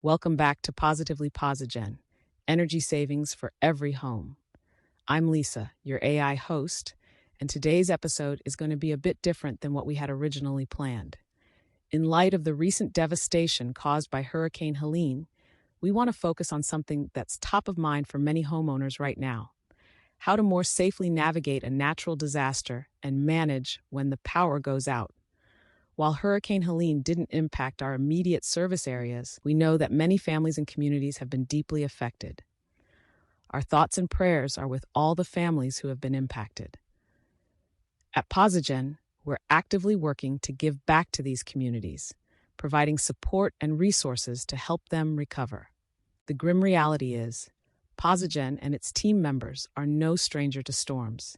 Welcome back to Positively PosiGen, energy savings for every home. I'm Lisa, your AI host, and today's episode is going to be a bit different than what we had originally planned. In light of the recent devastation caused by Hurricane Helene, we want to focus on something that's top of mind for many homeowners right now: how to more safely navigate a natural disaster and manage when the power goes out. While Hurricane Helene didn't impact our immediate service areas, we know that many families and communities have been deeply affected. Our thoughts and prayers are with all the families who have been impacted. At PosiGen, we're actively working to give back to these communities, providing support and resources to help them recover. The grim reality is, PosiGen and its team members are no stranger to storms.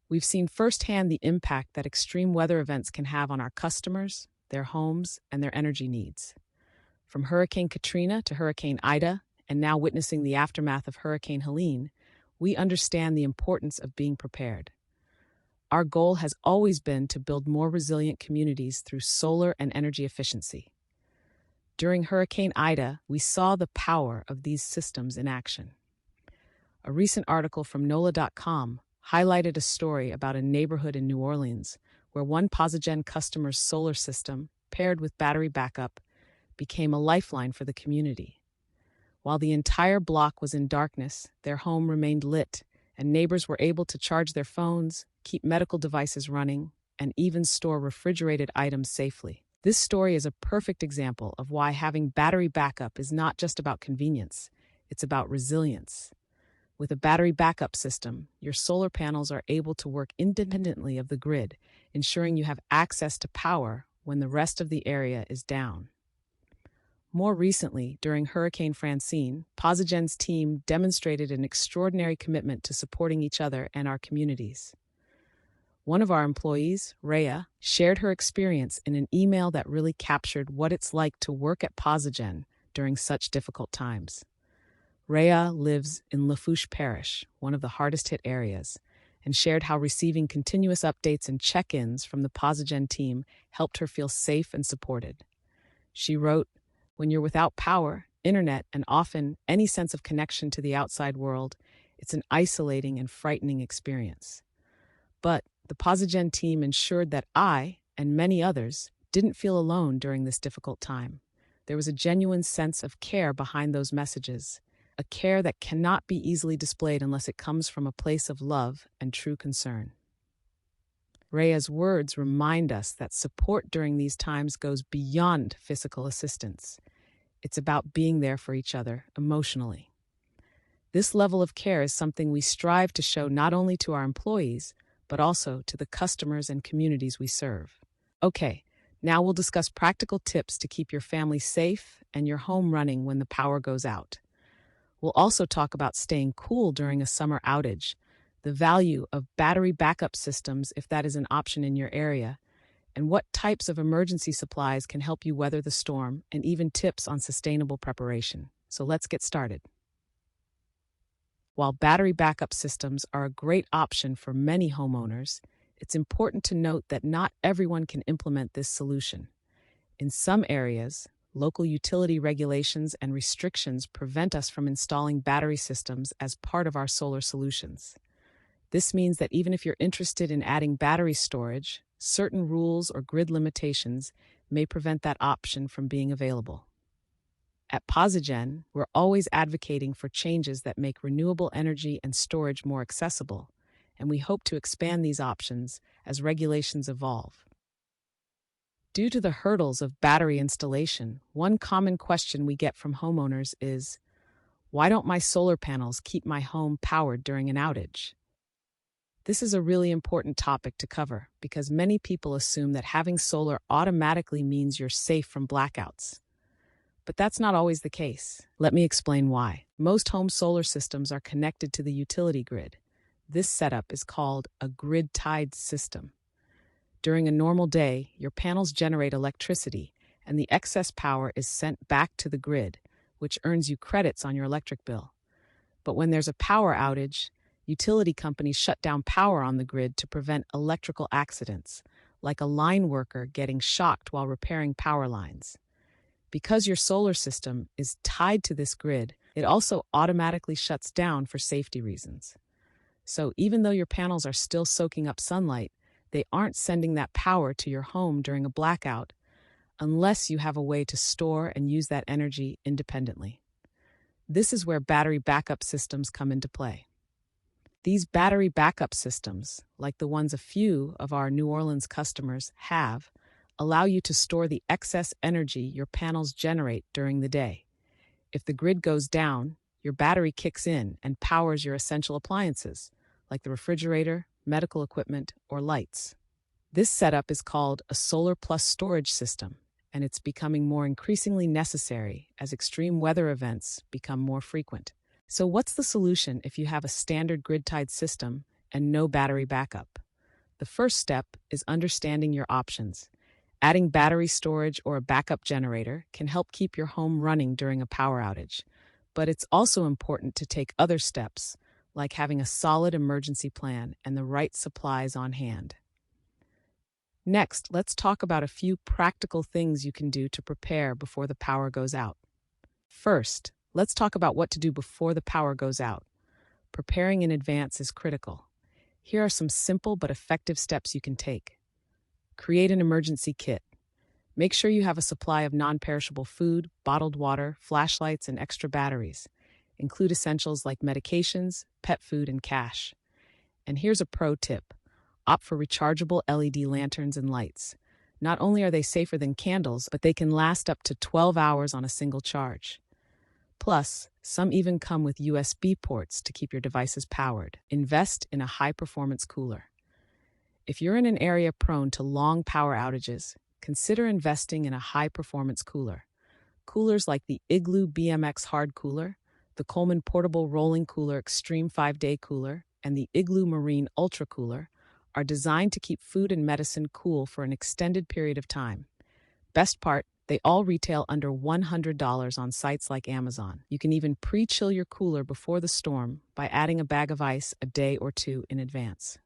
We've seen firsthand the impact that extreme weather events can have on our customers, their homes, and their energy needs. From Hurricane Katrina to Hurricane Ida, and now witnessing the aftermath of Hurricane Helene, we understand the importance of being prepared. Our goal has always been to build more resilient communities through solar and energy efficiency. During Hurricane Ida, we saw the power of these systems in action. A recent article from NOLA.com highlighted a story about a neighborhood in New Orleans where one PosiGen customer's solar system, paired with battery backup, became a lifeline for the community. While the entire block was in darkness, their home remained lit, and neighbors were able to charge their phones, keep medical devices running, and even store refrigerated items safely. This story is a perfect example of why having battery backup is not just about convenience, it's about resilience. With a battery backup system, your solar panels are able to work independently of the grid, ensuring you have access to power when the rest of the area is down. More recently, during Hurricane Francine, PosiGen's team demonstrated an extraordinary commitment to supporting each other and our communities. One of our employees, Rhea, shared her experience in an email that really captured what it's like to work at PosiGen during such difficult times. Rhea lives in Lafourche Parish, one of the hardest-hit areas, and shared how receiving continuous updates and check-ins from the PosiGen team helped her feel safe and supported. She wrote, "When you're without power, internet, and often any sense of connection to the outside world, it's an isolating and frightening experience. But the PosiGen team ensured that I, and many others, didn't feel alone during this difficult time. There was a genuine sense of care behind those messages, a care that cannot be easily displayed unless it comes from a place of love and true concern." Rhea's words remind us that support during these times goes beyond physical assistance. It's about being there for each other emotionally. This level of care is something we strive to show not only to our employees, but also to the customers and communities we serve. Okay, now we'll discuss practical tips to keep your family safe and your home running when the power goes out. We'll also talk about staying cool during a summer outage, the value of battery backup systems if that is an option in your area, and what types of emergency supplies can help you weather the storm, and even tips on sustainable preparation. So let's get started. While battery backup systems are a great option for many homeowners, it's important to note that not everyone can implement this solution. In some areas, local utility regulations and restrictions prevent us from installing battery systems as part of our solar solutions. This means that even if you're interested in adding battery storage, certain rules or grid limitations may prevent that option from being available. At PosiGen, we're always advocating for changes that make renewable energy and storage more accessible, and we hope to expand these options as regulations evolve. Due to the hurdles of battery installation, one common question we get from homeowners is, why don't my solar panels keep my home powered during an outage? This is a really important topic to cover because many people assume that having solar automatically means you're safe from blackouts. But that's not always the case. Let me explain why. Most home solar systems are connected to the utility grid. This setup is called a grid-tied system. During a normal day, your panels generate electricity, and the excess power is sent back to the grid, which earns you credits on your electric bill. But when there's a power outage, utility companies shut down power on the grid to prevent electrical accidents, like a line worker getting shocked while repairing power lines. Because your solar system is tied to this grid, it also automatically shuts down for safety reasons. So even though your panels are still soaking up sunlight, they aren't sending that power to your home during a blackout unless you have a way to store and use that energy independently. This is where battery backup systems come into play. These battery backup systems, like the ones a few of our New Orleans customers have, allow you to store the excess energy your panels generate during the day. If the grid goes down, your battery kicks in and powers your essential appliances, like the refrigerator, medical equipment, or lights. This setup is called a solar plus storage system, and it's becoming more increasingly necessary as extreme weather events become more frequent. So what's the solution if you have a standard grid-tied system and no battery backup? The first step is understanding your options. Adding battery storage or a backup generator can help keep your home running during a power outage. But it's also important to take other steps, like having a solid emergency plan and the right supplies on hand. Next, let's talk about a few practical things you can do to prepare before the power goes out. First, let's talk about what to do before the power goes out. Preparing in advance is critical. Here are some simple but effective steps you can take. Create an emergency kit. Make sure you have a supply of non-perishable food, bottled water, flashlights, and extra batteries. Include essentials like medications, pet food, and cash. And here's a pro tip. Opt for rechargeable LED lanterns and lights. Not only are they safer than candles, but they can last up to 12 hours on a single charge. Plus, some even come with USB ports to keep your devices powered. Invest in a high-performance cooler. If you're in an area prone to long power outages, consider investing in a high-performance cooler. Coolers like the Igloo BMX Hard Cooler, the Coleman Portable Rolling Cooler Extreme 5-Day Cooler, and the Igloo Marine Ultra Cooler are designed to keep food and medicine cool for an extended period of time. Best part, they all retail under $100 on sites like Amazon. You can even pre-chill your cooler before the storm by adding a bag of ice a day or two in advance.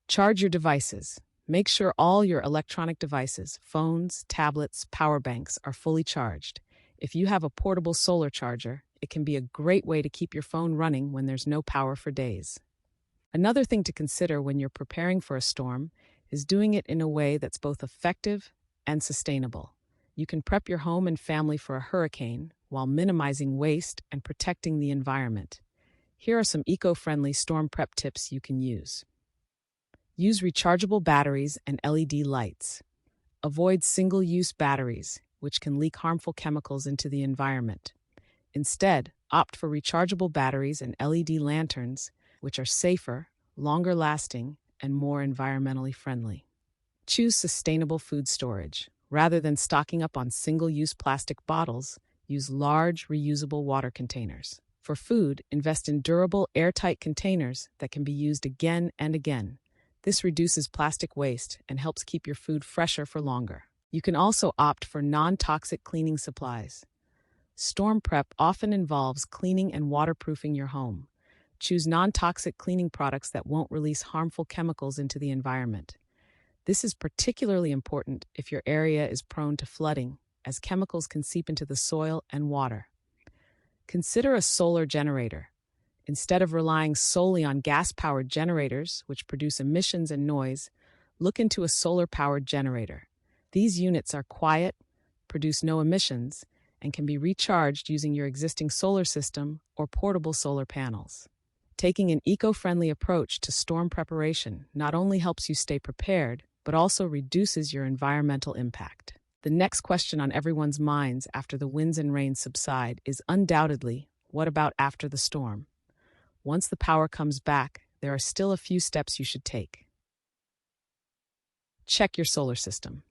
Charge your devices. Make sure all your electronic devices, phones, tablets, power banks, are fully charged. If you have a portable solar charger, it can be a great way to keep your phone running when there's no power for days. Another thing to consider when you're preparing for a storm is doing it in a way that's both effective and sustainable. You can prep your home and family for a hurricane while minimizing waste and protecting the environment. Here are some eco-friendly storm prep tips you can use. Use rechargeable batteries and LED lights. Avoid single-use batteries, which can leak harmful chemicals into the environment. Instead, opt for rechargeable batteries and LED lanterns, which are safer, longer-lasting, and more environmentally friendly. Choose sustainable food storage. Rather than stocking up on single-use plastic bottles, use large, reusable water containers. For food, invest in durable, airtight containers that can be used again and again. This reduces plastic waste and helps keep your food fresher for longer. You can also opt for non-toxic cleaning supplies. Storm prep often involves cleaning and waterproofing your home. Choose non-toxic cleaning products that won't release harmful chemicals into the environment. This is particularly important if your area is prone to flooding, as chemicals can seep into the soil and water. Consider a solar generator. Instead of relying solely on gas-powered generators, which produce emissions and noise, look into a solar-powered generator. These units are quiet, produce no emissions, and can be recharged using your existing solar system or portable solar panels. Taking an eco-friendly approach to storm preparation not only helps you stay prepared, but also reduces your environmental impact. The next question on everyone's minds after the winds and rain subside is undoubtedly, what about after the storm? Once the power comes back, there are still a few steps you should take. Check your solar system.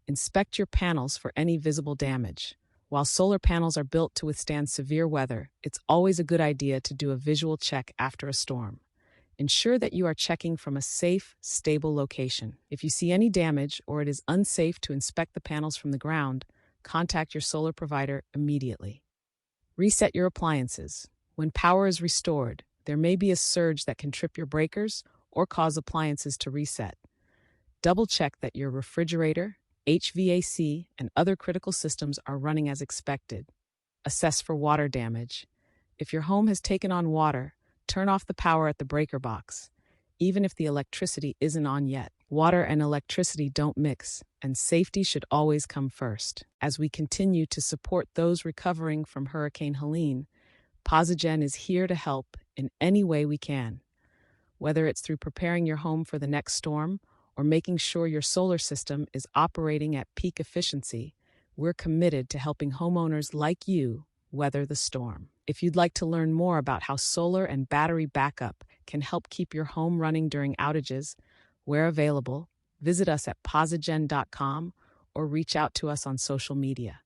Inspect your panels for any visible damage. While solar panels are built to withstand severe weather, it's always a good idea to do a visual check after a storm. Ensure that you are checking from a safe, stable location. If you see any damage or it is unsafe to inspect the panels from the ground, contact your solar provider immediately. Reset your appliances. When power is restored, there may be a surge that can trip your breakers or cause appliances to reset. Double-check that your refrigerator, HVAC and other critical systems are running as expected. Assess for water damage. If your home has taken on water, turn off the power at the breaker box, even if the electricity isn't on yet. Water and electricity don't mix, and safety should always come first. As we continue to support those recovering from Hurricane Helene, PosiGen is here to help in any way we can. Whether it's through preparing your home for the next storm or making sure your solar system is operating at peak efficiency, we're committed to helping homeowners like you weather the storm. If you'd like to learn more about how solar and battery backup can help keep your home running during outages, we're available. Visit us at posigen.com or reach out to us on social media.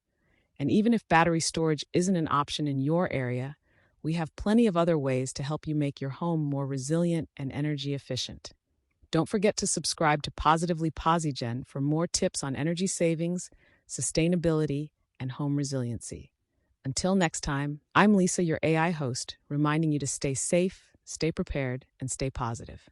And even if battery storage isn't an option in your area, we have plenty of other ways to help you make your home more resilient and energy efficient. Don't forget to subscribe to Positively PosiGen for more tips on energy savings, sustainability, and home resiliency. Until next time, I'm Lisa, your AI host, reminding you to stay safe, stay prepared, and stay positive.